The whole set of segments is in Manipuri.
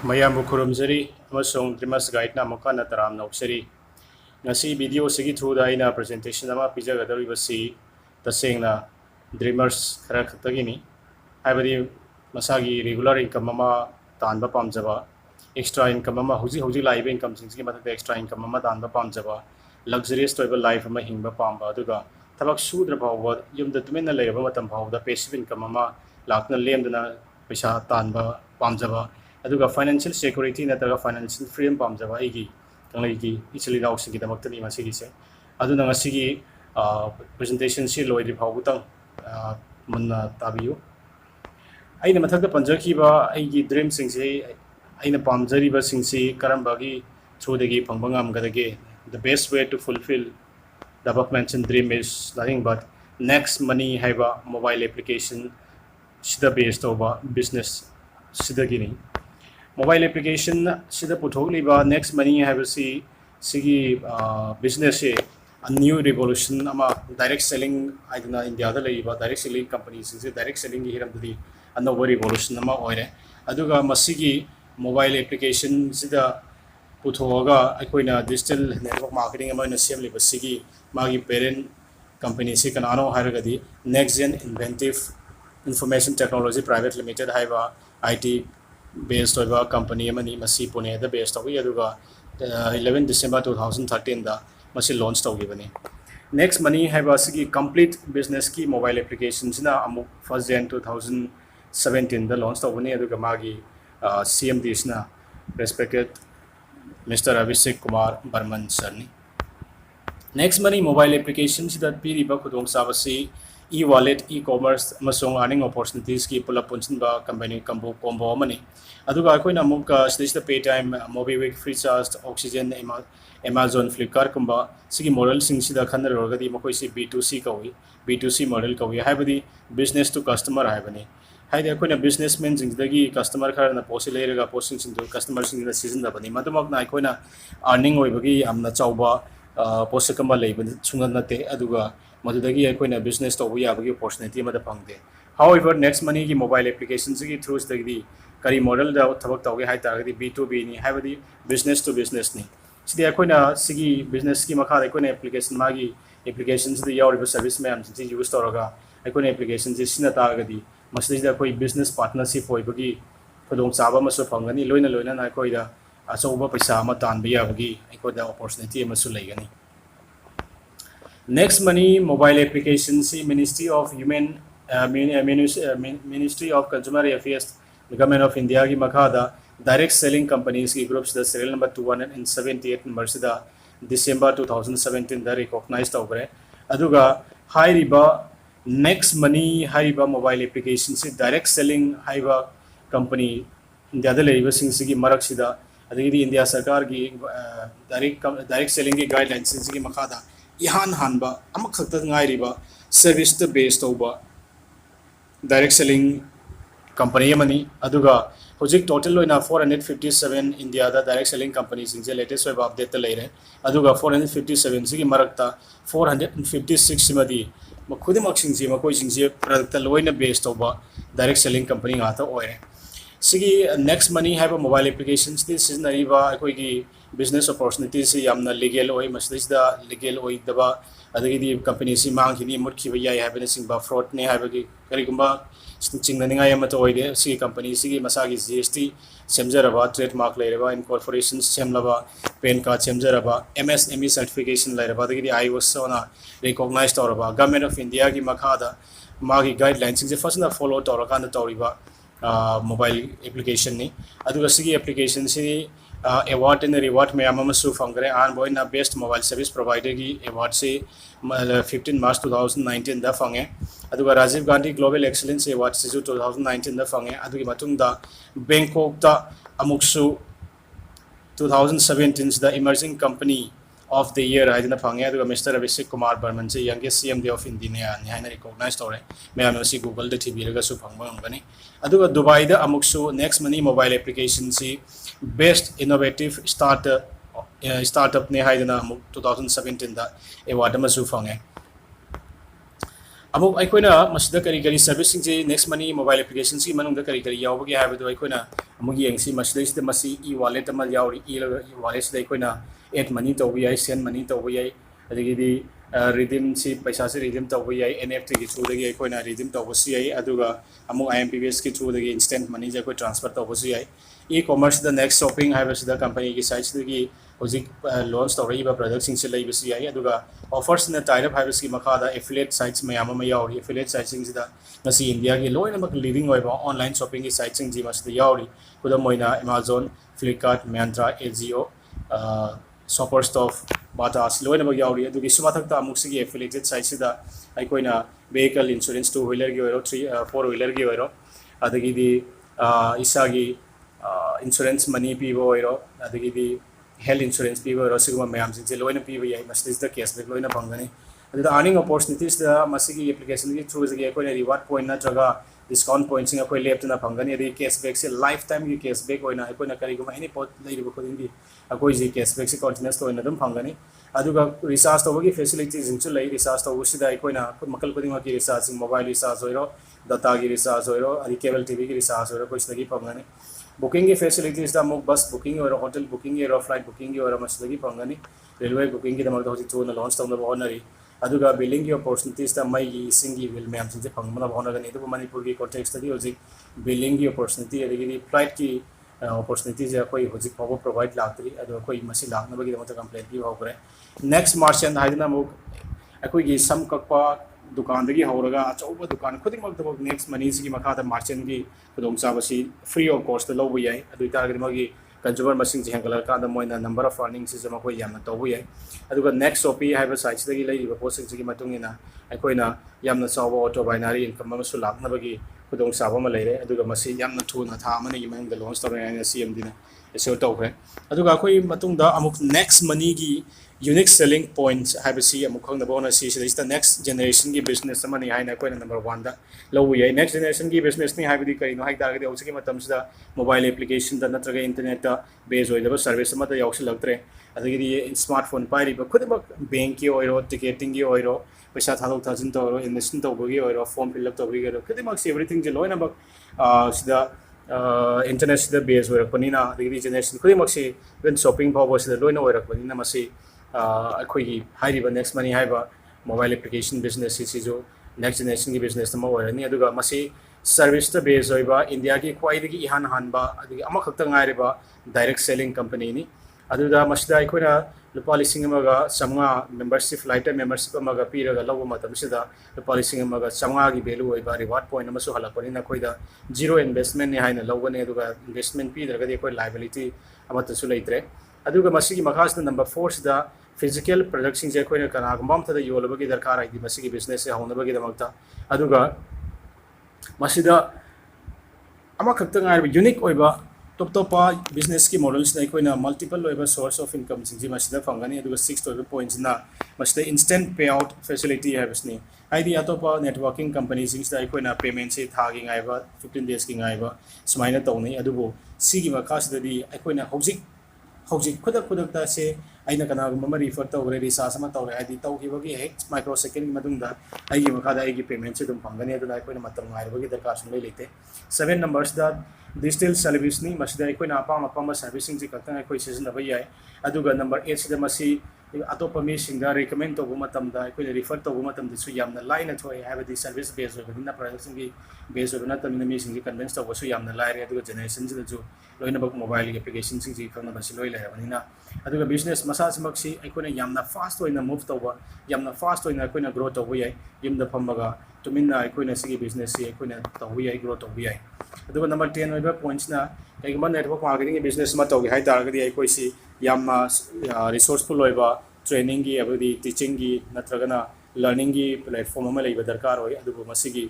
ꯃꯌꯥꯝꯕꯨ ꯈꯨꯔꯨꯝꯖꯔꯤ ꯑꯃꯁꯨꯡ ꯗ꯭ꯔꯤꯃꯁ ꯒꯥꯏꯗꯅ ꯑꯃꯨꯛꯀ ꯍꯟꯅ ꯇꯔꯥꯝꯅ ꯑꯣꯛꯆꯔꯤ ꯉꯁꯤ ꯚꯤꯗꯤꯑꯣꯁꯤꯒꯤ ꯊ꯭ꯔꯨꯗ ꯑꯩꯅ ꯄ꯭ꯔꯖꯦꯟꯇꯦꯁꯟ ꯑꯃ ꯄꯤꯖꯒꯗꯧꯔꯤꯕꯁꯤ ꯇꯁꯦꯡꯅ ꯗ꯭ꯔꯤꯃꯔꯁ ꯈꯔ ꯈꯛꯇꯒꯤꯅꯤ ꯍꯥꯏꯕꯗꯤ ꯃꯁꯥꯒꯤ ꯔꯤꯒꯨꯂꯔ ꯏꯟꯀꯝ ꯑꯃ ꯇꯥꯟꯕ ꯄꯥꯝꯖꯕ ꯑꯦꯛꯁꯇ꯭ꯔꯥ ꯏꯟꯀꯝ ꯑꯃ ꯍꯧꯖꯤꯛ ꯍꯧꯖꯤꯛ ꯂꯥꯛꯏꯕ ꯏꯟꯀꯝꯁꯤꯡꯁꯤꯒꯤ ꯃꯊꯛꯇ ꯑꯦꯛꯁꯇ꯭ꯔꯥ ꯏꯟꯀꯝ ꯑꯃ ꯇꯥꯟꯕ ꯄꯥꯝꯖꯕ ꯂꯛꯖꯔꯤꯌꯁ ꯑꯣꯏꯕ ꯂꯥꯏꯐ ꯑꯃ ꯍꯤꯡꯕ ꯄꯥꯝꯕ ꯑꯗꯨꯒ ꯊꯕꯛ ꯁꯨꯗ꯭ꯔ ꯐꯥꯎꯕ ꯌꯨꯝꯗ ꯇꯨꯃꯤꯟꯅ ꯂꯩꯔꯕ ꯃꯇꯝ ꯐꯥꯎꯕꯗ ꯄꯦꯁꯤꯕ ꯏꯟꯀꯝ ꯑꯃ ꯂꯥꯛꯇꯨꯅ ꯂꯦꯝꯗꯅ ꯄꯩꯁꯥ ꯇꯥꯟꯕ ꯄꯥꯝꯖꯕ ꯑꯗꯨꯒ ꯐꯥꯏꯅꯥꯟꯁꯤꯌꯦꯜ ꯁꯦꯀꯨꯔꯤꯇꯤ ꯅꯠꯇ꯭ꯔꯒ ꯐꯥꯏꯅꯥꯟꯁꯤꯌꯦꯜ ꯐ꯭रीडम ꯄꯥꯝꯖꯕ ꯑꯩꯒꯤ ꯀꯪꯂꯩꯒꯤ ꯏꯆꯤꯜ ꯏꯅꯥꯎꯁꯤꯡꯒꯤꯗꯃꯛꯇꯅꯤ ꯃꯁꯤꯒꯤꯁꯦ ꯑꯗꯨꯅ ꯉꯁꯤꯒꯤ ꯄ꯭ꯔꯖꯦꯟꯇꯦꯁꯟꯁꯤ ꯂꯣꯏꯗ꯭ꯔꯤ ꯐꯥꯎꯕꯇꯪ ꯃꯨꯟꯅ ꯇꯥꯕꯤꯌꯨ ꯑꯩꯅ ꯃꯊꯛꯇ ꯄꯟꯖꯈꯤꯕ ꯑꯩꯒꯤ ꯗ꯭ꯔꯤꯝꯁꯤꯡꯁꯤ ꯑꯩꯅ ꯄꯥꯝꯖꯔꯤꯕꯁꯤꯡꯁꯤ ꯀꯔꯝꯕꯒꯤ ꯊ꯭ꯔꯨꯗꯒꯤ ꯐꯪꯕ ꯉꯝꯒꯗꯒꯦ the best way to fulfill the above mentioned dream is nothing but next money haiba mobile application sida based tauba business sidagini mobile application sida puthokliba next money haibasi sigi business se a new revolution ama direct selling aiduna india da leiba direct selling companies se direct selling gi hiramdadi another revolution ama oire aduga masigi mobile application sida पुथोगा अखोइना डिजिटल नेटवर्क मार्केटिंग अमन सेमलिबसिगी मागी पेरेंट कंपनी से कनानो हारगदी next gen inventive information technology private limited हाइबा आईटी बेस्ड होइबा कंपनी अमनी मसी पुणे द बेस्ड होई अदुगा 11 डिसेंबर 2013 दा मसी लॉन्च तौगिबनी नेक्स्ट मनी हाइबा सिगी कंप्लीट बिजनेस की मोबाइल एप्लीकेशन सिना अमु फर्स्ट जन 2017 दा लॉन्च तौबनी अदुगा मागी सीएमडी सिना respected mister Abhishek Kumar Burman सरनी next money mobile application सिदा पीरिबा खुदोंग साबसी ई वॉलेट ई कॉमर्स अमसोंग अर्निंग अपॉर्चुनिटीज की पुलअप पुनसिनबा कंपनी कंबो कॉम्बो अमनी अदुगा अखोइना अमुक सिदा Paytm MobiKwik FreeCharge Oxigen Amazon Flipkart कुंबा सिगी मॉडल सिंग सिदा खनरगदी मखोइसी B2C कौई B2C मॉडल कौई हाइबदी बिजनेस टू कस्टमर हाइबनी हाइदे अखोइना बिजनेसमैन सिंगदगी कस्टमर खरना पोसी लेरगा पोसिंग सिंग कस्टमर सिंगना सिजनदबनी मदमकना अखोइना अर्निंग होइबगी यामना चाउबा पोसकमा लेबन सुंगन नते अदुगा मदुदगी अखोइना बिजनेस तौबु याबगी अपॉर्चुनिटी मद फंगदे हाउएवर नेक्स्ट मनी की मोबाइल एप्लीकेशन सिगी थ्रूस दगी करी मॉडल दा थबक तौगे हाइ तारगदी B2B नि हाइबदी बिजनेस टू बिजनेस नि सिदे अखोइना सिगी बिजनेस की मखा अखोइना एप्लीकेशन मागी एप्लीकेशन सिदे यावरिबा सर्विस मैम सिंग यूज तौरगा अखोइना एप्लीकेशन सि सिना तारगदी मसलिदा अखोइ बिजनेस पार्टनरशिप होइबगी खुदोंग चाबा मसु फंगनी लोइना लोइना अखोइदा अचौबा पैसा अमा तानबा याबगी अखोइदा अपॉर्चुनिटी अमसु लेगनी नेक्स्ट मनी मोबाइल एप्लीकेशन सी ministry of human ministry of consumer affairs government of India की मखादा डायरेक्ट सेलिंग कंपनीज की ग्रुप्स द सीरियल नंबर 278 नंबर सिदा दिसंबर 2017 दा रिकॉग्नाइज तौग्रे अदुगा हाइरिबा नेक्स्ट मनी हाइबा मोबाइल एप्लीकेशन से डायरेक्ट सेलिंग हाइबा कंपनी इंडिया दा लेरिबा सिंगसिगी मरक सिदा अदगी इंडिया सरकार की डायरेक्ट सेलिंग की गाइडलाइंस सिंगसिगी मखादा इहान हानबा अमखत गाइरिबा सर्विस द बेस्ड तौबा डायरेक्ट सेलिंग कंपनी अमनी अदुगा होजिक टोटल लोइना 457 इंडिया दा डायरेक्ट सेलिंग कंपनी सिंजे लेटेस्ट वेब अपडेट त लेरे अदुगा 457 सिगी मरकता 456 सिमदी मखुदिमक सिंजे मकोइ सिंजे प्रोडक्ट लोइना बेस्ड तौबा डायरेक्ट सेलिंग कंपनी गाता ओइरे सिगी next money have mobile application सिजनरीबा अखोइगी बिजनेस अपॉर्चुनिटीज से यामना लीगल ओइ मसलिसदा लीगल ओइ दबा अदगी कंपनी से मांगखिनी मुटखिबा याय हैबने सिंबा फ्रॉड ने हैबगी करिगुंबा चिंगनिंगाय अमत ओइदे सी कंपनी सिगी मसागी GST सेमजरबा ट्रेडमार्क लेरबा इनकॉर्पोरेशन सेमलबा पेन कार्ड सेमजरबा MSME सर्टिफिकेशन लेरबा अदगी IOS सोना रिकॉग्नाइज तौरबा गवर्नमेंट ऑफ इंडिया की मखादा मागी गाइडलाइंस से फसना फॉलो तौरकान तौरिबा मोबाइल एप्लीकेशन नि अदुगा सिगी एप्लीकेशन से अवार्ड एंड रिवार्ड मैम फंग्रे आनबोना बेस्ट मोबाइल सर्विस प्रोवाइडर की अवार्ड से 15 मार्च 2019 दा फंगे अदुगा Rajiv Gandhi global excellence award से 2019 दा फंगे अदुगी मतुंगदा बैंकॉक दा अमुक्सु 2017 दा emerging company of the year है फंगे अदुगा मिस्टर अभिषेक कुमार बर्मन से यंगेस्ट CMD ऑफ इंडिया ने हाइना रिकॉग्नाइज तौरे मैम सी गूगल दा थिबिरगसु फंगबा ngani अदुगा दुबई दा अमुक्सु नेक्स्ट मनी मोबाइल एप्लीकेशन से बेस्ट इनोवेटिव स्टार्टअप ने हाइदना 2017 दा अवार्ड अमसु फंगे अमुक अखोना मसदा करी करी सर्विसिंग से नेक्स्ट मनी मोबाइल एप्लीकेशन की मनुंग करी करी यावगे हाबदो अखोना अमुक येंसी मसदे मसी ई वॉलेट अमा यावरी ई वॉलेट से अखोना एड मनी तौबो याई सेंड मनी तौबो याई अदगिदी रिडीम से पैसा से रिडीम तौबो याई एनएफटी की थ्रू दगी अखोना रिडीम तौबो सी याई अदुगा अमुक आईएमपीएस की थ्रू दगी इंस्टेंट मनी जे कोई ट्रांसफर तौबो सी याई ई कॉमर्स द नेक्स्ट शॉपिंग हाबसदा कंपनी की साइट दगी होजिक लॉन्च तौरइबा प्रोडक्ट सिंग से लैबसी याई अदुगा ऑफर्स न टाइप हाबसकी मखादा एफिलिएट साइट्स मयाम अमा यावरी एफिलिएट साइट सिंग सिदा नसी इंडिया की लोइनमक लीडिंग ओइबा ऑनलाइन शॉपिंग की साइट सिंग जी मसदा यावरी खुदम मोइना Amazon Flipkart Myntra Ajio Shopper Stop बाटास लोइनमक यावरी अदुगी सुमाथकता अमुकसिगी affiliated site सिदा अइकोइना वेहिकल इंश्योरेंस 2 व्हीलर की ओइरो 4 व्हीलर की ओइरो अदगिदी इसागी इंश्योरेंस मनी पीबो ओइरो अदगिदी हेल्थ इंश्योरेंस पीबो ओइरो सिगुमा मैम सिंसे लोइना पीबो याई मसदिसदा कैशबैक लोइना फंगनी अदुदा अर्निंग अपॉर्चुनिटीज दा मसिगी एप्लीकेशन की थ्रू से अइकोइना रिवार्ड पॉइंट नत्रगा डिस्काउंट पॉइंट सिंग अखोइ लेप्तना फंगनी अदि कैशबैक से लाइफ टाइम की कैशबैक ओइना अइकोइना करिगुमा एनी पोट लेरिबो खुदिंगी अखोइ जी कैशबैक से कंटिन्यूअस ओइना दम फंगनी अदुगा रिचार्ज तौबगी फैसिलिटीज सिंगसु लई रिचार्ज तौबसिदा अइकोइना मकल खुदिंग की रिचार्ज मोबाइल रिचार्ज ओइरो डाटा की रिचार्ज ओइरो अदि केबल टीवी की रिचार्ज ओइरो कोइसदगी फंगनी बुकिंग की फैसिलिटीज दा मुक बस बुकिंग और होटल बुकिंग और फ्लाइट बुकिंग और मसदगी फंगनी रेलवे बुकिंग की दमक होजि थोना लॉन्च तौना होनरी अदुगा बिलिंग की अपॉर्चुनिटीज दा मई की सिंगी विल मैम सिंजे फंगमना होनगनी दु मणिपुर की कॉन्टेक्स्ट दी होजि बिलिंग की अपॉर्चुनिटी अदगी फ्लाइट की अपॉर्चुनिटीज अखोई होजि फावो प्रोवाइड लाक्तरी अदु अखोई मसी लाक्नबगी दमक कंप्लेंट की होग्रे नेक्स्ट मार्चन हाइदना मुक अखोई की सम कक्पा दुकान दगी होरगा अचौबा दुकान खुदिमक नेक्स्ट मनी की मखादा मार्चन की खुदोंचाबसी फ्री ऑफ कॉस्ट लौब याई अदु तारगदी मगी कंज्यूमर मसिंग जे हेंगलर कांदा मोइना नंबर ऑफ अर्निंग से जमा कोई यामना तौबु याई अदुगा नेक्स्ट शॉपी हाइबा साइट दगी लैरिबा पोस्टिंग की मतुंगिना अखोइना यामना चावो ऑटो बाइनरी इनकम अमसु लाक्नबगी खुदोंचाबा म लैरे अदुगा मसी यामना थुना था अमने की मंग लॉन्च तौरना सीएमडी एसो तौखरे अदुगा अखोइ मतुंगदा अमुक नेक्स्ट मनी की यूनिक सेलिंग पॉइंट्स हाइबसी अमुक खंगनबोना सी सिदा नेक्स्ट जनरेशन की बिजनेस अमनी हाइना कोइना नंबर 1 दा लौ याई नेक्स्ट जनरेशन की बिजनेस नि हाइबदी करिनो हाइ तारगदी औसकी मतमसदा मोबाइल एप्लीकेशन दा नत्रगा इंटरनेट दा बेस होइदबा सर्विस अमदा याउसलक्तरे अदगिदी स्मार्टफोन पाइरिबा खुदमक बैंक की ओइरो टिकेटिंग की ओइरो पैसा थादोक थाजिन तौरो investment तौबगी ओइरो form fill up तौबगी ओइरो खुदमक everything जे लोइनबक सिदा इंटरनेट सिदा बेस होइरकपनिना अदगिदी जनरेशन खुदमक से इवन शॉपिंग फावबो सिदा लोइना होइरकपनिना मसी अखोई हाइरिबा नेक्स्ट मनी हाइबा मोबाइल एप्लीकेशन बिजनेस जो नेक्स्ट जनरेशन की बिजनेस अमा होइरनी अदुगा मसी सर्विस ता बेस होइबा इंडिया की ख्वाइदगी इहान हानबा अदगी अमखक्ता ngaइरिबा डायरेक्ट सेलिंग कंपनी नि अदुदा मसदा अखोइना लुपा लिसिंग अमगा समगा मेंबरशिप लाइफ मेंबरशिप अमगा पीरगा लौबा मतमसिदा लुपा लिसिंग अमगा समगा की वैल्यू होइबा रिवार्ड पॉइंट अमसु हलकपनिना अखोइदा जीरो इन्वेस्टमेंट ने हाइना लौबने अदुगा इन्वेस्टमेंट पीदरगदि अखोइ लायबिलिटी अमतसु लेइत्रे अदुगा मसिगी मखासदा नंबर 4 सिदा फिजिकल प्रोडक्ट सिंग जे अखोइना कनागुम्बा अमतदा योलबगी दरकार आइदि मसिगी बिजनेस से हौनबगी दमक्ता अदुगा मसिदा अमखक्ता ngaइबा यूनिक ओइबा टॉप टॉपा बिजनेस की मॉडल्स ने अखोइना मल्टीपल ओइबा सोर्स ऑफ इनकम सिंग जे मसिदा फंगनी अदुगा 6 ओइबा पॉइंट्स ना मसिदा इंस्टेंट पे आउट फैसिलिटी हैबसनी आइदि अतोपा नेटवर्किंग कंपनी सिंग से अखोइना पेमेंट से थागी ngaइबा 15 डेज की ngaइबा सुमाइना तौनी अदुबो सिगी मखासददी अखोइना हौजिक खुदक से अना कनागुम्बा रिफर तौरे रिचार्ज अमा तौरे आदि तौखिबगी हेक माइक्रो सेकेंड मदुंगदा आइगी मखादा आइगी पेमेंट से दुम फंगनी अदुना अखोइना मतम ngaइबगी दरकार सुन लेते 7 नंबर्स दा डिजिटल सर्विस नि मसिदा अखोइना अपाम सर्विसिंग जे कतंग अखोइ सिजनबा याय अदुगा नंबर 8 सिदा मसी अतोपा मी सिंगा रिकमेंड तौबु मतमदा अखोइना रिफर तौबु मतमदा सु यामना लाइना थोय हाबदी सर्विस बेस होबदिना प्रोडक्शन की बेस होबना तमना मी सिंगी कन्वेंस तौबसु यामना लाइरे अदुगा जनरेशन सिदा जो लोइना बक मोबाइल एप्लीकेशन सिंग जी फंगना बसी लोइ लेबनिना अदुगा बिजनेस मसासमक्सी अखोइना यामना फास्ट होइना मूव तौबा यामना फास्ट होइना अखोइना ग्रो तौबु याय यमदा फमगा तुमिना अखोइना सिगी बिजनेस से अखोइना तौबु याय ग्रो तौबु याय अदुगा नंबर 10 होइबा पॉइंट्स ना कइगमा नेटवर्क मार्केटिंग बिजनेस मा तौगे हाइ तारगदी अखोइसी यामना रिसोर्सफुल होइबा ट्रेनिंग की अबदी टीचिंग की नत्रगना लर्निंग की प्लेटफॉर्म अमा लेबा दरकार होय अदुबो मसिगी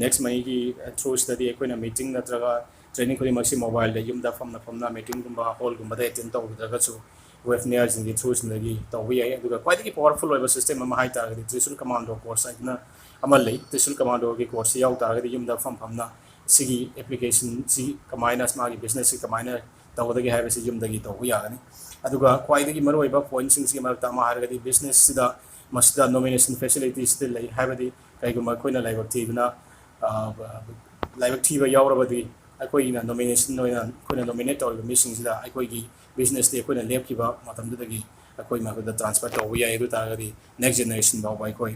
नेक्स्ट मनी की थ्रू स्टडी अखोइना मीटिंग नत्रगा ट्रेनिंग खुदी मक्सी मोबाइल दे युमदा फमना मीटिंग गुम्बा हॉल गुम्बा दे अटेंड तौदरगसु वेबनार सिंगी थ्रू सिंगी तौबी याय अदुगा क्वाइदगी पावरफुल होइबा सिस्टम अमा हाइ तारगदी त्रिशूल कमांडो कोर्स आइना अमा लई त्रिशूल कमांडो की कोर्स याव तारगदी युमदा फमना सिगी एप्लीकेशन सी कमाइना स्मागी बिजनेस सी कमाइना तौदगी हाइबसी युमदगी तौबु यागनी अदुगा क्वाइदगी मरोइबा पॉइंट सिंग सी मरता मा हारगदी बिजनेस सिदा मसदा नॉमिनेशन फैसिलिटीज लई हाइबदी ꯀꯩꯒꯨꯝꯕ ꯑꯩꯈꯣꯏꯅ ꯂꯥꯏꯕꯛ ꯊꯤꯗꯨꯅ ꯂꯥꯏꯕꯛ ꯊꯤꯕ ꯌꯥꯎꯔꯕꯗꯤ ꯑꯩꯈꯣꯏꯅ ꯅꯣꯃꯤꯅꯦꯁꯟ ꯑꯣꯏꯅ ꯑꯩꯈꯣꯏꯅ ꯅꯣꯃꯤꯅꯦꯠ ꯇꯧꯔꯤꯕ ꯃꯤꯁꯤꯡꯁꯤꯗ ꯑꯩꯈꯣꯏꯒꯤ ꯕꯤꯖꯤꯅꯦꯁꯇꯤ ꯑꯩꯈꯣꯏꯅ ꯂꯦꯞꯈꯤꯕ ꯃꯇꯝꯗꯨꯗꯒꯤ ꯑꯩꯈꯣꯏ ꯃꯈꯣꯏꯗ ꯇ꯭ꯔꯥꯟꯁꯐꯔ ꯇꯧꯕ ꯌꯥꯏ ꯑꯗꯨ ꯇꯥꯔꯒꯗꯤ ꯅꯦꯛꯁ ꯖꯦꯅꯦꯔꯦꯁꯟ ꯐꯥꯎꯕ ꯑꯩꯈꯣꯏ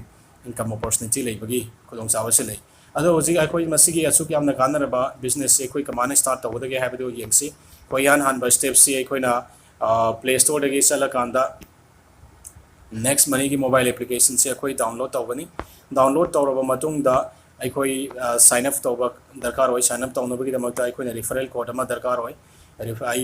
ꯏꯟꯀꯝ ꯑꯣꯄꯣꯔꯆꯨꯅꯤꯇꯤ ꯂꯩꯕꯒꯤ ꯈꯨꯗꯣꯡꯆꯥꯕꯁꯤ ꯂꯩ ꯑꯗꯣ ꯍꯧꯖꯤꯛ ꯑꯩꯈꯣꯏ ꯃꯁꯤꯒꯤ ꯑꯁꯨꯛ ꯌꯥꯝꯅ ꯀꯥꯟꯅꯔꯕ ꯕꯤꯖꯤꯅꯦꯁꯁꯤ ꯑꯩꯈꯣꯏ ꯀꯃꯥꯏꯅ ꯁ꯭ꯇꯥꯔꯠ ꯇꯧꯒꯗꯒꯦ ꯍꯥꯏꯕꯗꯨ ꯌꯦꯡꯁꯤ ꯑꯩꯈꯣꯏ ꯏꯍꯥꯟ ꯍꯥꯟꯕ ꯁ꯭ꯇꯦꯞꯁꯤ ꯑꯩꯈꯣꯏꯅ ꯄ꯭ꯂꯦ ꯁ꯭ꯇꯣꯔꯗꯒꯤ ꯆꯠꯂꯀꯥꯟꯗ नेक्स्ट मनी की मोबाइल एप्लीकेशन से अखोई डाउनलोड तौगनी डाउनलोड तौरब मतुंगदा अखोई साइन अप तौब दरकार होय साइन अप तौनबगीदमक्ता अखोइना रिफरल कोड अमा दरकार होय आई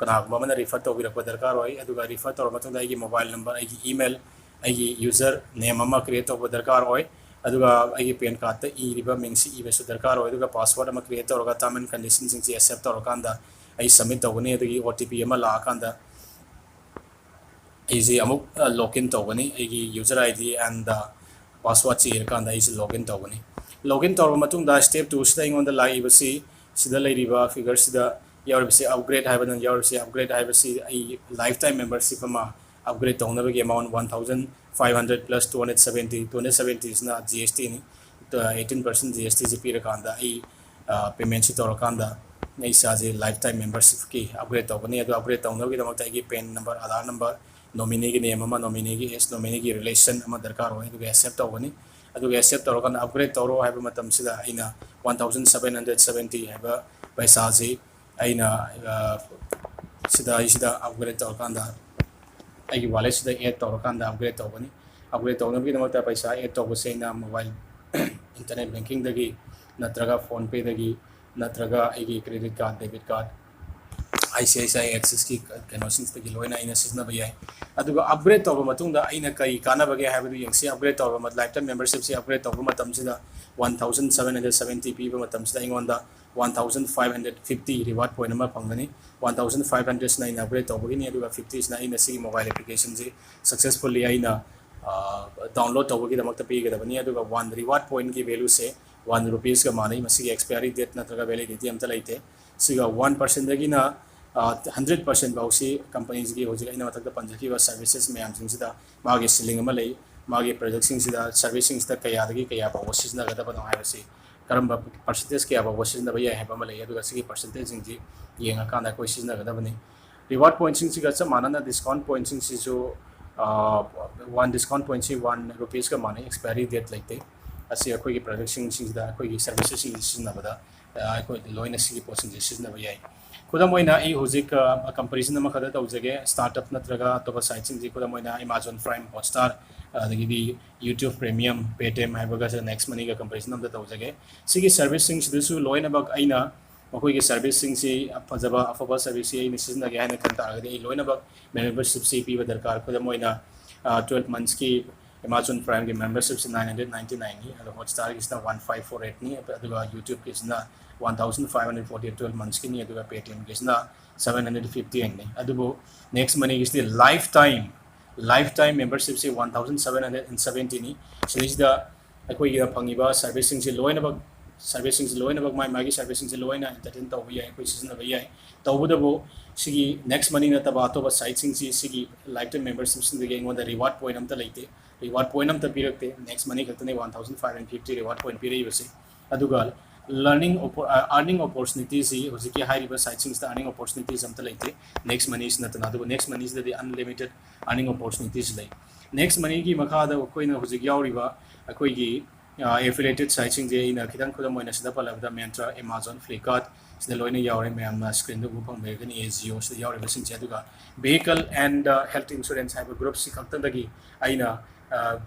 कनागुम अमना रिफर तौबिरक दरकार होय अदुगा रिफर तौर मतुंगदा आइगी मोबाइल नंबर आइगी ईमेल आइगी यूजर नेम अमा क्रिएट तौब दरकार होय अदुगा आइगी पेन कार्ड त इरिबा मिंगसी इबसु दरकार होय अदुगा पासवर्ड अमा क्रिएट तौरगा टर्म एंड कंडीशन सिंगसी एक्सेप्ट तौरकांदा आई सबमिट तौगनी अदुगी ओटीपी अमा लाकांदा इसे अमुक लॉगिन तौगनी आइगी यूजर आईडी एंड पासवर्ड चेरकांदा इसे लॉगिन तौगनी लॉगिन तौर मतुंगदा स्टेप 2 सिदा इंगोंदा लाइबसी सिदा लेरिबा फिगर सिदा यावरबसी अपग्रेड हाइबन यावरबसी अपग्रेड हाइबसी आई लाइफ टाइम मेंबरशिप अमा अपग्रेड तौनबगे अमाउंट 1500 प्लस 270 इजना जीएसटी नि 18% जीएसटी जे पिरकांदा आई पेमेंट सि तौरकांदा nei saje lifetime membership ki upgrade tawbani adu upgrade tawnogi damakta igi pen number aadhar number nominee ki name ama nominee ki as nominee ki relation ama darkar hoy adu accept tawbani adu accept tawrakan upgrade tawro haiba matam sida aina 1770 haiba paisa ji aina sida upgrade tawrakanda aigi wallet sida add tawrakanda upgrade tawbani upgrade tawnogi damakta paisa add tawbase ina mobile internet banking dagi natraga phone pay dagi नत्रगा आइगी credit card debit card ICICI Axis की कनोसिंस तक लोइना इन सिजना बयाय अदुगा अपग्रेड तौब मतुंगदा आइना कई कानाबगे हाबदु यंगसी अपग्रेड तौब मत लाइफटाइम मेंबरशिप से अपग्रेड तौब मतम सिदा 1770 पीब मतम सिदा इंगोंदा 1550 रिवार्ड पॉइंट अमा फंगनी 1500 ना इन अपग्रेड तौबगी नि अदुगा 50 ना इन सी मोबाइल एप्लीकेशन से सक्सेसफुली आइना डाउनलोड तौबगी दमकता पीगदबनी अदुगा 1 रिवार्ड पॉइंट की वैल्यू से 1 रुपीस का मानी मसी एक्सपायरी डेट नत्रगा वैलिडिटी अमता लाइते सिगा 1% दगिना 100% बाउसी कंपनीज की होजिगा इन मथक पंजकी व सर्विसेज मैम सिंगसिदा मागे सिलिंग अमा लई मागे प्रोजेक्ट सिंगसिदा सर्विसिंग सिदा कया दगी कया बाउ सिजना गदब न हाइबसी करम परसेंटेज कया बाउ सिजना बया है बमा लई अदुगा सिगी परसेंटेज सिंगजी येंगा कांदा कोई सिजना गदबनी रिवार्ड पॉइंट सिंगसिगा च मानना डिस्काउंट पॉइंट सिंगसिजो 1 डिस्काउंट पॉइंट से 1 रुपीस का माने एक्सपायरी डेट लाइते असी अखोई प्रोडक्शन सिंगदा अखोई सर्विसेस सिंगदा अखोई लोइन सिगी पोसिंग सिंगदा बयाय खुदम ओइना आई हुजिक कंपैरिजन अमा खदा तौजगे स्टार्टअप नत्रगा तोबा साइट सिंग जी खुदम ओइना Amazon Prime Hotstar अदगी YouTube Premium Paytm हाइबगा नेक्स्ट मनी का कंपैरिजन अमदा तौजगे सिगी सर्विस सिंग सिदसु लोइन बग आइना मखोई सर्विस सिंग से फजबा अफबा सर्विस आई सिजना गे हाइना खन तारगदे लोइन बग मेंबरशिप से पीबा दरकार खुदम ओइना 12 मंथ्स की Amazon Prime की मेंबरशिप से 999 ni ado Hotstar की इसना 1548 ni aduga YouTube की इसना 1548 12 months की ni aduga Paytm की इसना 750 ni adugo next money की इसने lifetime membership से 1770 ni सिदा अखोई गा फंगिबा सर्विसिंग से लोइना बग मागी सर्विसिंग से लोइना एंटरटेन तौब याय अखोई सिजना बयाय तौबदबो सिगी नेक्स्ट मनी नतबा अतोबा साइट सिंग सिगी लाइफटाइम मेंबरशिप सिंग गे इंगोंदा रिवार्ड पॉइंट अमता लैते रिवार्ड पॉइंट अमता पिरकते नेक्स्ट मनी खतने 1550 रिवार्ड पॉइंट पिरैबसे अदुगा अर्निंग अपॉर्चुनिटीज सी होजिके हाइरिबा साइट सिंग अर्निंग अपॉर्चुनिटीज अमता लैते नेक्स्ट मनी नतना अदुगा नेक्स्ट मनी दे अनलिमिटेड अर्निंग अपॉर्चुनिटीज लै नेक्स्ट मनी की मखादा कोइना होजिक यावरिबा अखोइगी एफिलिएटेड साइट सिंग जे इन खिदंग खुदम मोइना सिदा पलबदा Myntra Amazon Flipkart सिदा लोइना यावरे मैमना स्क्रीन दु बुफंग बेगनी AGO सिदा यावरे बसिंग जे अदुगा vehicle and health insurance हाइबा ग्रुप सि खक्तदगी आइना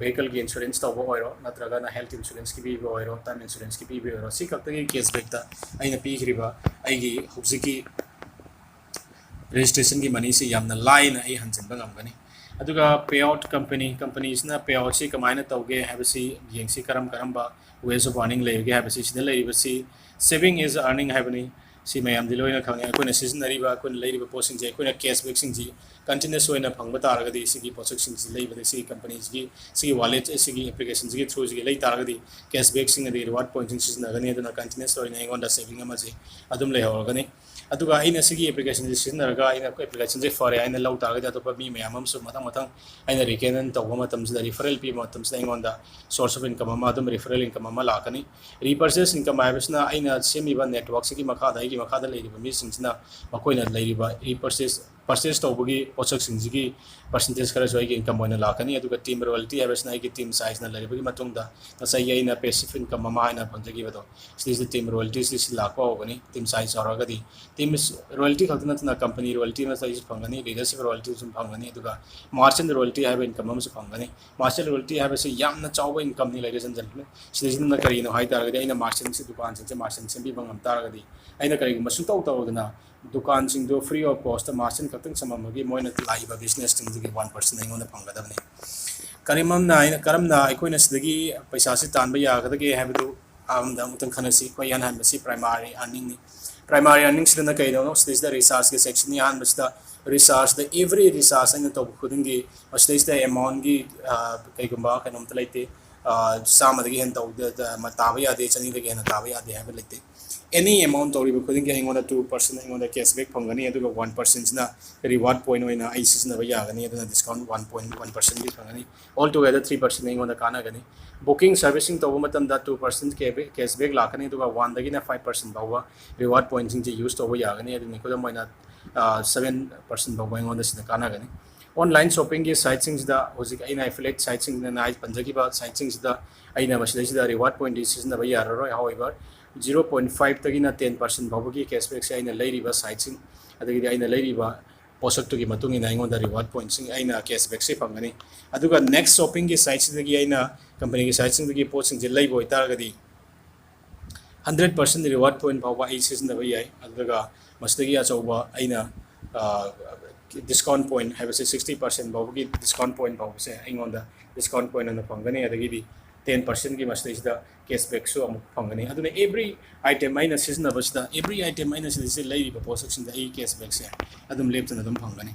vehicle की इंश्योरेंस तौब ओइरो नत्रगा ना हेल्थ इंश्योरेंस की भी ओइरो टर्म इंश्योरेंस की भी ओइरो सि खक्तगी कैशबैक ता आइना पीखरिबा आइगी हुजिकी रजिस्ट्रेशन की मनी से यामना लाइन आई हंजनबा गमगनी अदुगा पेआउट कंपनीज ना पेआउट से कमायना तौगे हैबसी येंगसी करम वेज ऑफ अर्निंग लेगे हैबसी सिदा लेरिबसी सेविंग इज अर्निंग हैबनी सी मैम दिलोइना खंगे अकोना सिजनरीबा अकोना लेरिबा पोसिंग जे अकोना कैशबैक सिंग जी कंटिन्यूस होइना फंगबा तारगदी सिगी पोसक सिंग जी लेबदे सी कंपनीज की सिगी वॉलेट सिगी एप्लीकेशन जी थ्रू जी ले तारगदी कैशबैक सिंग दे रिवार्ड पॉइंट सिंग सिजनगनी अदुना कंटिन्यूस होइना एंगोंदा सेविंग अमा जे अदुम लेहरगनी अदुगा आइना सिगी एप्लीकेशन जे सिनरगा आइना को एप्लीकेशन जे फरे आइना लौ तारगा तो पा मी मयाम हम सु मतंग मतंग आइना रिकमेंड तौबा मतम से रिफरल पी मतम से इंगोंदा सोर्स ऑफ इनकम अमा अदुम रिफरल इनकम अमा लाकनी रिपर्चेस इनकम आइबसना आइना सेमिबा नेटवर्क सिगी मखादा आइगी मखादा लेरिबा मी सिंगसना मकोइना लेरिबा रिपर्चेस परचेस तौबगी पोचक सिंगजिगी परसेंटेज खरा जोइगी इनकम होइना लाकनी अदुगा टीम रॉयल्टी आइबसना आइगी टीम साइज ना लेरिबगी मतुंगदा नसाई आइना पैसिव इनकम अमा आइना पंजगी बदो सिस टीम रॉयल्टी सिस लाकवा होगनी टीम साइज औरगदी टीम रॉयल्टी खतना कंपनी रॉयल्टी में साइज फंगनी लीडरशिप रॉयल्टी सुम फंगनी अदुगा मार्चेंट रॉयल्टी है इनकम हम फंगनी मार्चेंट रॉयल्टी है से यामना चाव इनकम नि लेडीज एंड जेंटलमैन सिदिन करीनो हाई तारगदी आइना मार्चेंट से दुकान से मार्चेंट से भी बंगम तारगदी आइना करी मसुं तौ तौदना दुकान सिंह दो फ्री ऑफ कॉस्ट मार्चेंट खतंग सममगी मोइना लाइबा बिजनेस सिंह की 1% इंगोना फंगदबनी करीममना आइना करमना अखोइना सिदगी पैसा से तानबा यागदगे हैबदु आमदा मुतन खनसी को यान हनबसी प्राइमरी अर्निंग नि प्राइमरी अर्निंग सिदना कइदो स्टेज द रिसर्च के सेक्शन यान बसदा रिसर्च द एवरी रिसर्च इन तो खुदिंगी स्टेज द अमाउंट की कइगुंबा कनम तलैते सामदगी हेन तो मताबा यादे चनी दगे हेन ताबा यादे हैब लेते एनी अमाउंट तौरी खुदिंगी इंगोना 2% इंगोना कैशबैक फंगनी अदुगा 1% ना रिवार्ड पॉइंट होइना आई सिजना यागनी अदुना डिस्काउंट 1.1% भी फंगनी ऑल टुगेदर 3% इंगोना कानागनी बुकिंग सर्विसिंग तब मतमदा 2% कैशबैक लाकनी अदुगा 1 दगिना 5% बावा रिवार्ड पॉइंट सिंग यूज तब यागनी अदुनी खुदा मोइना 7% बावा इंगोना सिना कानागनी ऑनलाइन शॉपिंग की साइट सिंगदा होजिक आइना एफिलिएट साइट सिंगना नाइ पंजगी साइट सिंगदा आइना मसिदा रिवार्ड पॉइंट सिजना याररोय हाउएवर 0.5 तगिना 10% बाबुगी कैशबैक से आइना लेरिबा साइट सिंग अदगी आइना लेरिबा पोसक तो की मतुंग इन आइंगोंदा रिवार्ड पॉइंट सिंग आइना कैशबैक से फंगनी अदुगा नेक्स्ट शॉपिंग की साइट सिंगदी आइना कंपनी की साइट सिंगदी पोस्ट सिंग जे लैबो इतारगदी 100% रिवार्ड पॉइंट बाबा आई सिजना याय अदुगा मस्तगी अचौबा आइना डिस्काउंट पॉइंट है 60% बाबुगी डिस्काउंट पॉइंट बाबू से आइंगोंदा डिस्काउंट पॉइंट अन फंगनी अदगी 10% की मस्तेजदा कैशबैक सो अमुक फंगनी अदुने एवरी आइटम आइना सिजनबसदा एवरी आइटम आइना सिदिसे लैरिबा पोसक्सिंग दा कैशबैक से अदुम लेप्तना अदुम फंगनी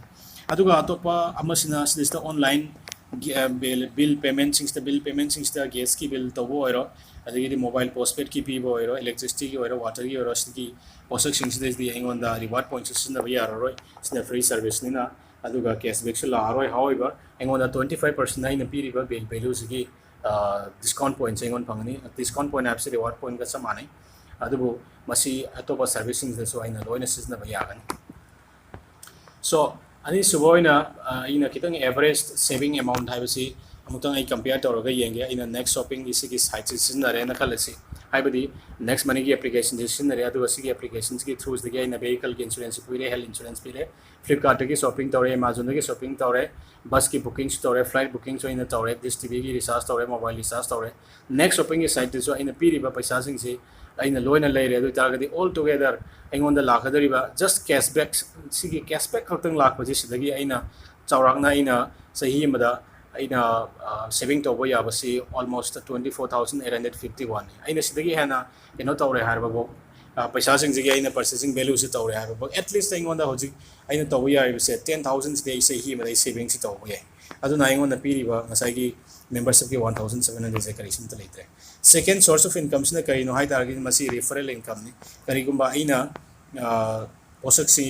अदुगा अतोपा अमसिना सिदिस्ता ऑनलाइन बिल पेमेंट सिंगस्ता बिल पेमेंट सिंगस्ता गैस की बिल तबो ओइरो अदगी मोबाइल पोस्टपेड की पीबो ओइरो इलेक्ट्रिसिटी की ओइरो वाटर की ओइरो सिदगी पोसक्सिंग सिदिसदी आइंगोंदा रिवार्ड पॉइंट सिजनबा याररोय सिना फ्री सर्विस निना अदुगा कैशबैक से लारोय हाउएवर आइंगोंदा 25% आइना पीरिबा बिल वैल्यू सिगी डिस्काउंट पॉइंट से फंगनी डिस्काउंट पॉइंट आपसे रिवार्ड पॉइंट का समाने अदुबो मसी अतोपा सर्विसिंग दसो आइना लोइना सिजना यागनी सो अनि सुबोइना आइना कितंग एवरेज सेविंग अमाउंट हाइबसी अमुतंग आई कंपेयर तौरगा येंगे आइना नेक्स्ट शॉपिंग इसी साइट से सिजनरे ना खलसी हाइबदी नेक्स्ट मनी की एप्लीकेशन सिजनरे अदुगा सिगी एप्लीकेशंस की थ्रूज दगे आइना वेहिकल की इंश्योरेंस पीरे हेल्थ इंश्योरेंस पीरे फ्लिपकार्ट की शॉपिंग तौरे अमेजन की शॉपिंग तौरे बस की बुकिंग्स तौरे फ्लाइट बुकिंग्स होइना तौरे डिश टीवी की रिचार्ज तौरे मोबाइल रिचार्ज तौरे नेक्स्ट शॉपिंग की साइट जो आइना पीरिबा पैसा सिंग से आइना लोइना लेरे अदु तारगदी ऑल टुगेदर आइंगोंदा लाखदरिबा जस्ट कैशबैक सिगी कैशबैक खतंग लाखबजे सिदगी आइना चौरागना आइना सही मदा आइना सेविंग तौबो याबसी ऑलमोस्ट 24,851 आइना सिदगी हैना केनो तौरे हारबो पैसा सिंगजी आइना परचेसिंग वैल्यू से तौरे हारबो एटलीस्ट आइंगोंदा होजिक आइना तौबो यारिबसे 10,000 से सही मदा सेविंग से तौबो याय अदुना आइंगोंदा पीरिबा मसाइगी मेंबरशिप की 1,700 से करीसन त लेत्रे सेकेंड सोर्स ऑफ इनकम से करीनो हाई तारगी मसी रेफरल इनकम ने करीगुंबा आइना पोसक सी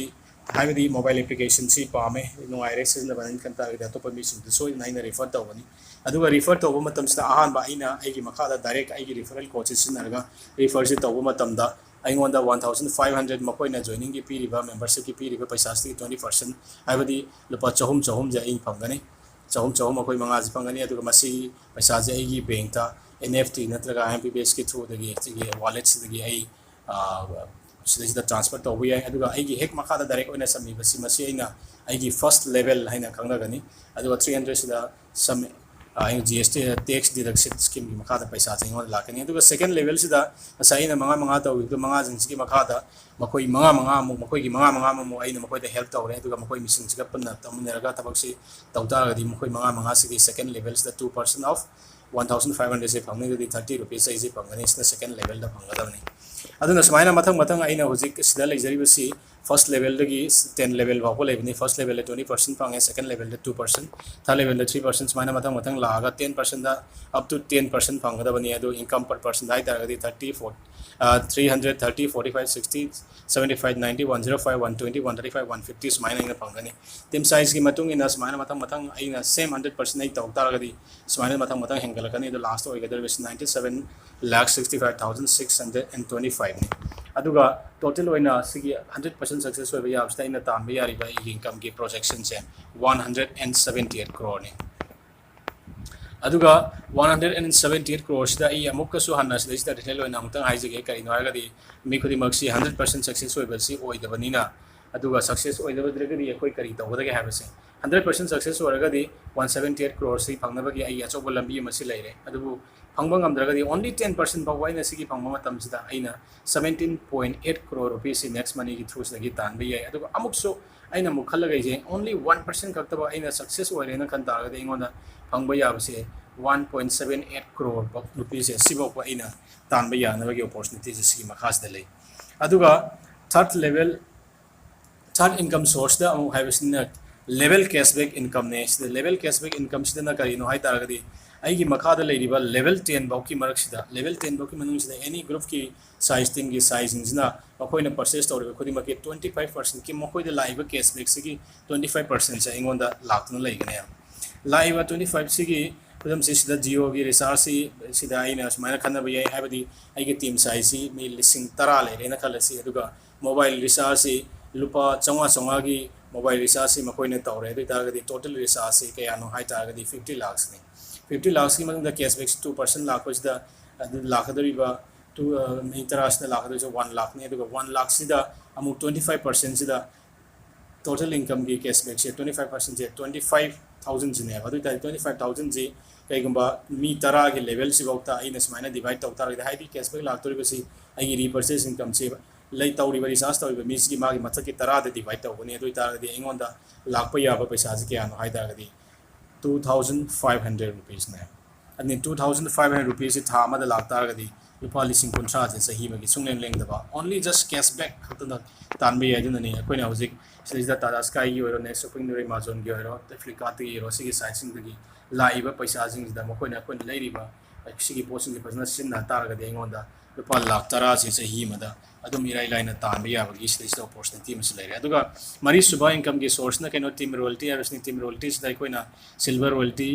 हाइबदी मोबाइल एप्लीकेशन सी पामे नुआइरे सिजन बन कंता अतोप मिसिंग सो नाइना रेफर तौबनी अदुगा रेफर तौब मतमसदा अहानबा आइना आइगी मखादा डायरेक्ट आइगी रेफरल कोच सिनरगा रेफर से तौब मतमदा आइंगोंदा 1,500 मकोइना जॉइनिंग की पीरिबा मेंबरशिप की पीरिबा पैसा 20% हाइबदी लुपा चहुम चहुम जे इन फंगनी चहुम चहुम मकोइ मंगा जे फंगनी अदुगा मसी पैसा जे आइगी बैंक ता NFT नत्रगा MPBS के थ्रू दगी चिगी वॉलेट दगी आई सिदा ट्रांसफर तौब याय अदुगा आइगी हेक मखादा डायरेक्ट ओइना समी बसी मसी आइना आइगी फर्स्ट लेवल हाइना खंगगनी अदुगा 300 सिदा सम आइ GST टैक्स डिडक्शन स्कीम की मखादा पैसा चेंगोन लाकनी अदुगा सेकंड लेवल सिदा साइना मंगा मंगा तौबी तो मंगा जिंसकी मखादा मकोइ मंगा मंगा मकोइ की मंगा मंगा मो आइना मकोइ द हेल्प तौरे अदुगा मकोइ मिसिंग सिगा पन्ना तमनेरगा तबक से तौतागदी मकोइ मंगा मंगा सिगी सेकंड लेवल सिदा 2% ऑफ 1500 से फंगने दी 30 रुपीस से फंगने इसने सेकंड लेवल दा फंगदबनी अदुना समायना मथंग मथंग आइना हुजिक सिदा लेजरिबसी फर्स्ट लेवल दगी 10 लेवल फाउ लेबनी फर्स्ट लेवल 20% फंगे सेकंड लेवल 2% थर्ड लेवल 3% समायना मथंग मथंग लागा 10% दा अप टू 10% फंगदबनी अदु इनकम पर पर्सन हाई तारगदी 30 330 45 60 75 90 105 120 135 150 समायना इन फंगनी टीम साइज की मतुंग इन समायना मथंग मथंग आइना सेम 100% आई तौ तारगदी समायना मथंग मथंग हेंगलकनी दो लास्ट ओइगदर 97,65,625 ने अदुगा टोटल ओइना सिगी 100% सक्सेस होबे याबस्ता इन तांबे यारिबा इनकम की प्रोजेक्शन से 178 करोड़ ने अदुगा 178 करोड़ सिदा ई अमुकसु हन्ना सिदा डिटेल ओइना अमुतंग हाइजगे करिनो हारगदी मी खुदी मक्सी 100% सक्सेस होबेसी ओइदबनिना अदुगा सक्सेस ओइदबद्रगदी एकोइ करि तौबदगे हाबसे 100% सक्सेस होरगदी 178 करोड़ से फंगनबगी आई अचोब लंबी मसी लेरे अदुबु फंगबंग amdragadi only 10% पाव वाइना सिगी फंगबा मतम सिदा आइना 17.8 करोड़ रुपीस नेक्स्ट मनी की थ्रूस लगी तान भी है अदुगा अमुकसो आइना मुखल गइजे only 1% खक्तबा आइना सक्सेस ओइरेना खन तारगदी इंगोना फंगबा याबसे 1.78 करोड़ रुपीस सिबोक आइना तान बया नबगी अपॉर्चुनिटी सिगी मखास दले अदुगा थर्ड इनकम सोर्स दा अमु हाइबसिना लेवल कैशबैक इनकम ने लेवल कैशबैक इनकम सिदना करिनो हाइ तारगदी आइगी मखादा लेरिबा लेवल 10 बाउ की मरक सिदा लेवल 10 बाउ की मनुंग सिदा एनी ग्रुप की साइज टिंग की साइजिंग सिना मखोइना परचेस तौर खुदी मके 25% की मखोइदा लाइबा कैशबैक सिगी 25% से इंगोंदा लाखन लेगने लाइबा 25 सिगी खुदम से सिदा जियो की रिचार्ज सिदा आइना समाना खन्ना बय हाइबदी आइगे टीम साइज सी मी लिसिंग 10 लेरेना खलसी अदुगा मोबाइल रिचार्ज सी लुपा चंगा की मोबाइल रिचार्ज से मखोइना तौरे अदुतारगदी टोटल रिचार्ज से कयानो हाइ तारगदी 50 लाख ने 50 लाख की मतलब कैशबैक 2% लाख लाखदरीबा 2 मी तरासना लाखदो 1 लाख ने 1 लाख सिदा अमु 25% सिदा टोटल इनकम की कैशबैक से 25% से 25,000 जिने अदु 25,000 जी कईगुंबा मी 10 के लेवल से बौता आइना समाइना डिवाइड तौ तारगदी हाइदी कैशबैक लाखतोरिबसी आइगी रिपर्चेस इनकम से लई तौरिबा रिचार्ज तौरिबा मीस की मागी मथक की 10 दे डिवाइड तौबनी अदु तारगदी इंगोंदा लाखपा याबा पैसा से क्या हाइ तारगदी 2,500 रुपीस ने अने 2,500 रुपीस से था मद लाख तारगदी लुपा लिसिंग कुंथ्रा से सही मगी सुंगलें लेंगदबा ओनली जस्ट कैशबैक खतना तानबे यादुननी अखोइना हुजिक सिदा टाटा स्काई की ओरो नेक्स्ट शॉपिंग रे अमेज़न की ओरो फ्लिपकार्ट की ओरो सिगी साइट्सिंग दगी लाइबा पैसा जिंग दा मखोइना कोइन लेरिबा सिगी पोसिंग की फजना सिन्ना तारगदी इंगोंदा लुपा लाख 10 से सही मदा अदुम इराई लाइना तानबे याबगी सिदा अपॉर्चुनिटी मस लेरे अदुगा मरी सुबह इनकम की सोर्स ना केनो टीम रॉयल्टी आरसनी टीम रॉयल्टी सिदा Koyna silver royalty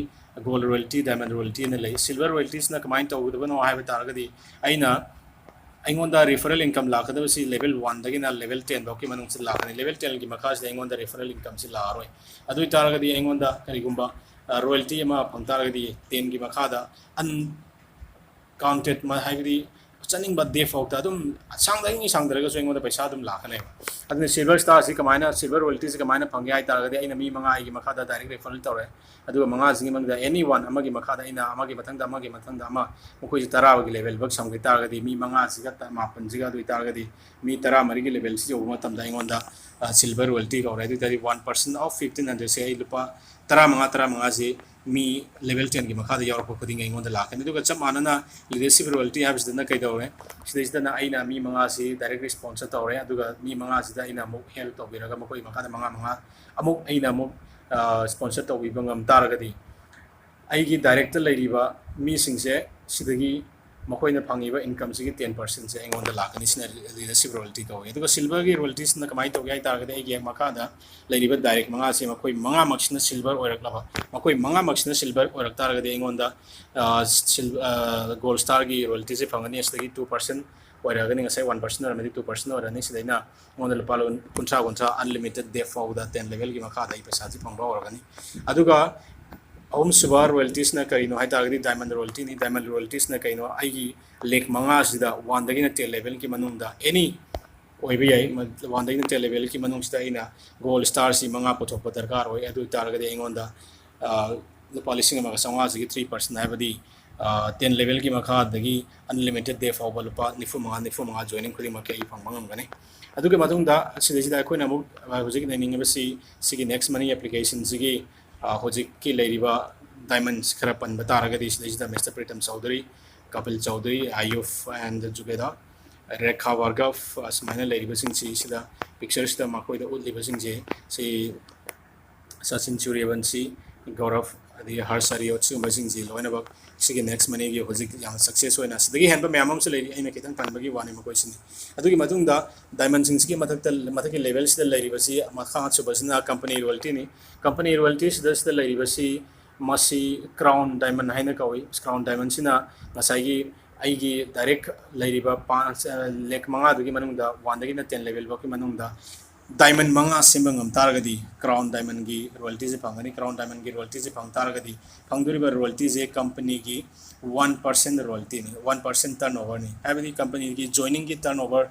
gold royalty diamond royalty ने ले सिल्वर रॉयल्टीज ना कमाइन तौदबनो हाइबा तारगदी आइना अइंगोंदा रेफरल इनकम लाखदबसी लेवल 1 दगिना लेवल 10 बाकी मनुंग से लाखने लेवल 10 की मखास अइंगोंदा रेफरल इनकम से लारोय अदुइ तारगदी अइंगोंदा करिगुंबा रॉयल्टी अमा फंगतारगदी 10 की मखादा अन काउंटेड मा हाइबदी चनिंग बदे फौता तुम सांगदगी सांगदरगा सोइंगोदा पैसा तुम लाखने अदने सिल्वर स्टार से कमाइना सिल्वर रॉयल्टी से कमाइना फंगे हाइ तारगदी आइना मी मंगा आइगी मखादा डायरेक्ट रेफरल तौरे अदुगा मंगा जिंगी मंगदा एनी वन अमगी मखादा आइना अमगी मथंगदा अमा मखोइ 10 की लेवल बक संगे तारगदी मी मंगा सिगा मापन सिगा दुइ तारगदी मी 10 मरी की लेवल से जो मतमदा इंगोंदा सिल्वर रॉयल्टी कौरे दुइ 1% ऑफ 1500 से आई लुपा 10 से मी लेवल 10 की मखादा यावरप खुदिंग इंगोंदा लाखने दुगा चम मानना लीडरशिप रॉयल्टी हाबिसदना कइदौरे सिदैसदना आइना मी मंगा से डायरेक्ट रिस्पॉन्सर तौरे अदुगा मी मंगा सिदा आइना मुक हेल्प तौबिरगा मखोइ मखादा मंगा अमुक आइना मुक स्पॉन्सर तौबिबा ngam तारगदी आइगी डायरेक्ट लेरिबा मी सिंगसे सिदगी मखोइना फंगिबा इनकम से 10% से इंगोंदा लाखनी सिना लीडरशिप रॉयल्टी कौए अदुगा सिल्वर की रॉयल्टीज ना कमाइ तौगे तारगदी आइगी मखादा लेरिबा डायरेक्ट मंगा से मखोइ मंगा मक्सना सिल्वर ओइरकलाबा मखोइ मंगा मक्सना सिल्वर ओइरक तारगदी इंगोंदा गोल्ड स्टार की रॉयल्टी से फंगनी असदगी 2% ओइरगनी ngasai 1% or 2% or ani sidaina ngona lupalo kuncha unlimited day fauda 10 level की मखादा इ पैसा जी फंगबा ओरगनी अदुगा अहम सुबह रॉयल्टीज ना करिनो हाइ तारगदी डायमंड रॉयल्टी नि डायमंड रॉयल्टीज ना करिनो आइगी लेक मंगा सिदा 1 दगिना 10 लेवल की मनुंदा एनी ओइबे याई 1 दगिना 10 लेवल की मनुंग सिदा इना गोल्ड स्टार सी मंगा पुथोप दरकार होय अदु तारगदी इंगोंदा पॉलिसिंग अमा संगा से 3% हाइबदी 10 लेवल की मखादगी अनलिमिटेड डे फाउबा लुपा निफुमा जॉइनिंग खुदी मके इ फंगमंगम गने अदुगे मदुंदा सिदा अखोइना मुक हुजिक नेनिंगबसी सिगी नेक्स्ट मनी एप्लीकेशन सिगी हुजिक की लेरिबा diamonds khara pan bataragadi sida Mr. Pritam Chaudhary, Kapil Chaudhary, Ayuf and Jugeda Rekha Vargav asmana leibasing sida pictures the makoida ulibasing je say Sachin Suryavanshi, Gaurav, the Harsariotsu, Mazing Zilo, and about Sigi next money, you was young success when us. The hand by Mamam's lady, I make it and Panbagi one in my question. I think Matunda, Diamond Sinsky, Mataki levels the lady was here, Makatsu was in a company royalty. Company royalties, thus the lady was see Masi Crown Diamond Hinakawi, Crown Diamond Sina, Masagi. Aigi direct lariba pans lek manga dugi manungda wandagi na 10 level baki manungda diamond manga simbangam taragadi crown diamond gi royalties pangani crown diamond gi royalties pang taragadi pangduriba royalties a company gi 1% royalty ni 1% turnover ni every company gi joining gi turnover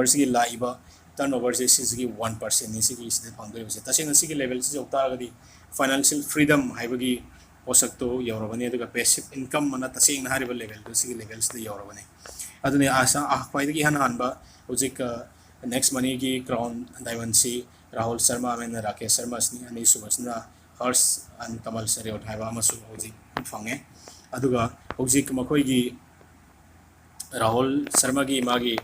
si laiba turnover se gi 1% ni si gi is pangduriba se tasing si gi level si taragadi financial freedom haibagi posakto yorobani aduga passive income mana tasing na hariba level to si levels the yorobani aduni asa paidagi hanba ujik next money ki crown diamond si Rahul Sharma and Rakesh Sharma ni ani subasna Hers and Kamal Sariot haiba amasu ujik fange aduga ujik makoi gi Rahul Sharma gi magi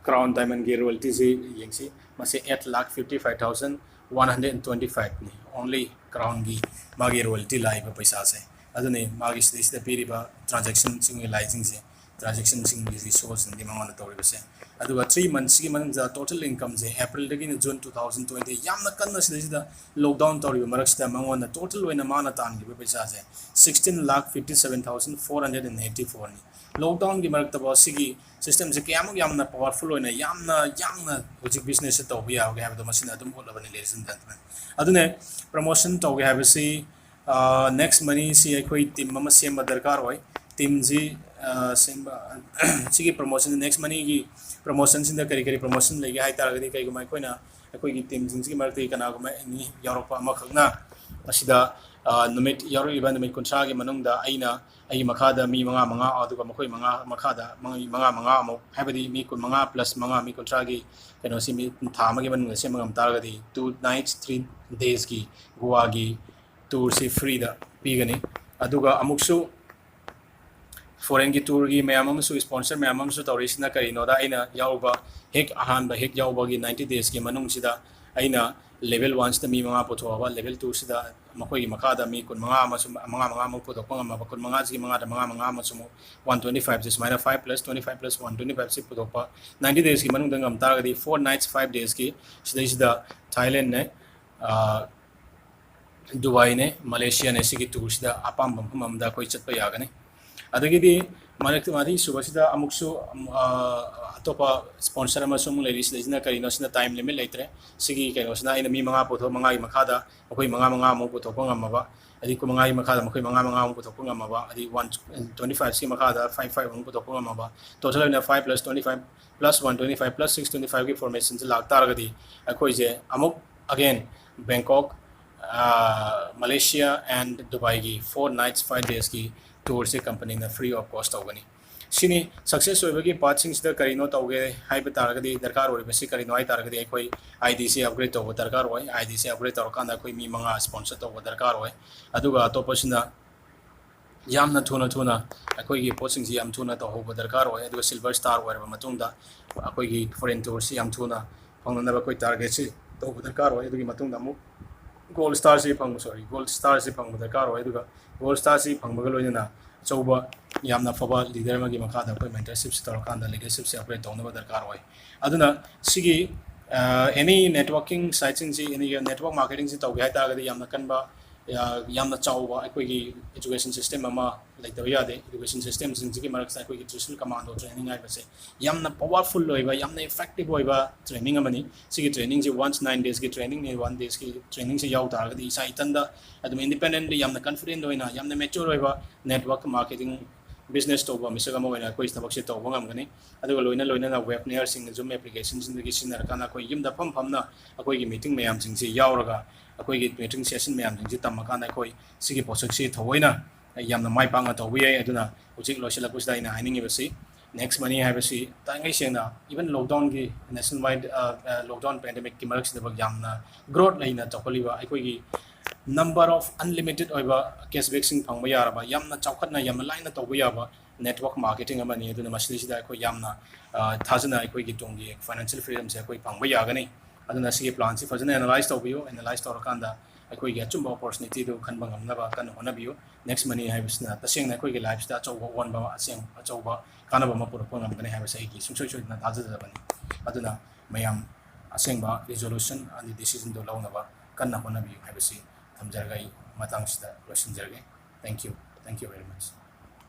crown diamond gi royalty si yengsi mase 8,55,125 ni only crown gi magi royalty live paisa se adune magi this the periba transaction sing licensing se transaction sing resource ndi mangona toriba se aduga 3 months gi man the total income se April dagi June 2020 yamna kanna sida lockdown toriba maraksta mangona total wena mana tan gi paisa se 16,57,484 ni lockdown gi marakta ba sigi system se kyamu yamna powerful wena yamna hojik business se tobi ya ga habdo machine adum holabani ladies and gentlemen adune promotion to ge have si next money si ekoi team mama semba darkar hoy team ji semba sigi promotion next money gi promotion sin da kari promotion legi hai taragadi kai gumai koina ekoi gi team jing ji marti kana gumai ni europe ama khagna asida numit yaro iba numit kontra gi manungda aina ai makhada mi manga aduga makoi manga makhada manga amo habadi mi kun manga plus manga mi kontra gi kano si mi thama gi manung se mangam taragadi 2 nights 3 days ki goa gi tour si free da pigani aduga amuksu foreign gi tour gi mayamam su sponsor mayamam su taurisna kari no da aina yauba hek ahan ba hek yauba gi 90 days ki manung sida aina level 1 sta mi manga pothoba level 2 sida makoi gi makada mi kun manga manga mo potok panga ma kun manga gi manga ma sumo 125 just minus 5 plus 25 plus 125 si potok pa 90 days ki manung dangam taragadi 4 nights 5 days ki sida Thailand ne Dubai ne Malaysia ne sigi tour sida apam bam amda koi chatpa yagane adagidi marak mari subasida amuksu atopa sponsor amasung ladies lejina karino sina time limit leitre sigi kaino sina ina mi manga potho manga I makada akoi manga mo potho panga maba adi ko manga I makada makoi manga mo potho panga maba adi 125 si makada 55 mo potho panga maba total na 5 plus 25 plus 125 plus 625 ki formation se lag taragadi akoi je amuk again Bangkok Malaysia and Dubai ki 4 nights 5 days ki tour se company na free of cost ogani sini success hoibagi pathing sida karino tawge haiba taragadi darkar hoibasi karino ai taragadi ekoi IDC upgrade to darkar hoi IDC upgrade to kanda koi mi manga sponsor to darkar hoi aduga atopasina yamna thuna ekoi gi posting si yam thuna to hoba darkar hoi aduga silver star hoiba matungda ekoi gi foreign tour si yam thuna phangna ba koi target si to darkar hoi adugi matungda mu gold star si phang darkar hoi aduga gold star si phangba loina chauba yamna faba leader magi makada koi mentorship tor kanda leadership se upgrade tawna darkar hoy aduna sigi any networking sites si any network marketing si tawge ta ga yamna kanba yamna chauba koi gi education system ama like the yade education system sigi marak sa koi gi traditional commando training ai base yamna powerful loiba yamna effective hoiba training amani sigi training si once 9 days ki training ni 1 days ki training si yaw ta ga di sa itanda adum independent yamna confident hoina yamna mature hoiba network marketing business to ba misaga mo hoina koi stabak se to bangam gani aduga loina na webinar sing zoom applications sing sinar kana koi yimda pham na akoi gi meeting mayam sing si yawraga akoi gi meeting session mayam sing si tamakana koi sigi posak si thoina yamna mai panga to wi aduna ujik loisala kusda ina hining ibasi next money have si tangai sena even lockdown gi nationwide lockdown pandemic ki marak sidabak yamna growth laina tokoliba akoi gi number of unlimited oiba cashback sing phangba yaraba yamna chawkhatna yamna laina tawba yaba network marketing amani aduna masli sida ko yamna thajana ko gi tongi financial freedom se ko phangba yagani aduna si plan si fajana analyze tawbiyo analyze tawrakanda ko gi achumba opportunity do khanba ngamna ba kan honabiyo next money haibsna tasengna ko gi lifestyle chawba one ba aseng achawba kanaba ma pura pangam gani haibsa gi sungsoi soi na tajada bani aduna mayam asengba resolution and decision do launa ba kanna honabiyo haibsi Thank you very much.